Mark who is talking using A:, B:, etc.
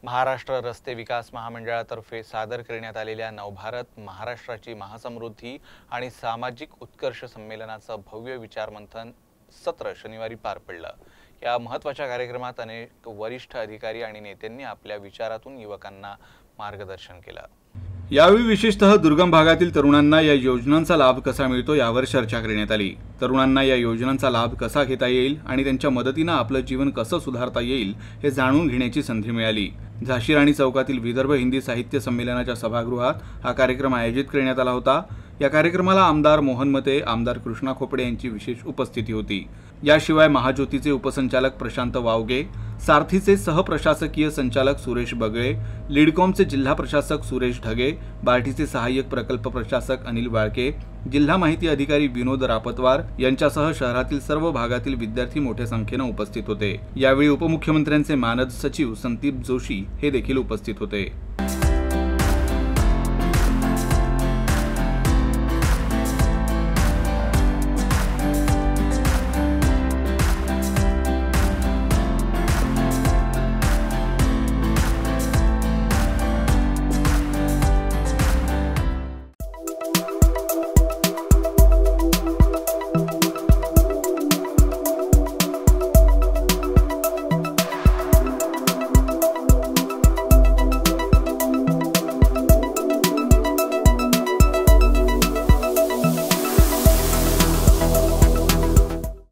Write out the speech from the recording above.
A: महाराष्ट्र रस्ते विकास महामंडळातर्फे सादर करण्यात आलेल्या नवभारत महाराष्ट्राची महासमृद्धी आणि सामाजिक उत्कर्ष संमेलनाचं भव्य विचारमंथन सत्र शनिवारी पार पडलं। या महत्त्वाच्या कार्यक्रमात अनेक वरिष्ठ अधिकारी आणि नेत्यांनी आपल्या विचारातून युवकांना मार्गदर्शन केलं।
B: यावेळी विशेषतः दुर्गम भागातील तरुणांना या योजनांचा लाभ कसा मिळतो यावर चर्चा करण्यात आली। तरुणांना या योजनांचा लाभ कसा घेता येईल आणि त्यांच्या मदतीने आपलं जीवन कसं सुधारता येईल हे जाणून घेण्याची संधी मिळाली। झाशी राणी चौकातील विदर्भ हिंदी साहित्य संमेलनाच्या सभागृहात हा कार्यक्रम आयोजित करण्यात आला होता। या कार्यक्रमाला आमदार मोहन मते, आमदार कृष्णा खोपडे यांची विशेष उपस्थिती होती। याशिवाय महाज्योतीचे उपसंचालक प्रशांत वावगे, सारथीचे सहप्रशासकीय संचालक सुरेश बगळे, लीडकॉमचे जिल्हा प्रशासक सुरेश ढगे, बार्टीचे सहाय्यक प्रकल्प प्रशासक अनिल वाळके, जिल्हा माहिती अधिकारी विनोद रापतवार यांच्यासह शहरातील सर्व भागातील विद्यार्थी मोठ्या संख्येने उपस्थित होते। यावेळी उपमुख्यमंत्र्यांचे मानद सचिव संदीप जोशी हे देखील उपस्थित होते।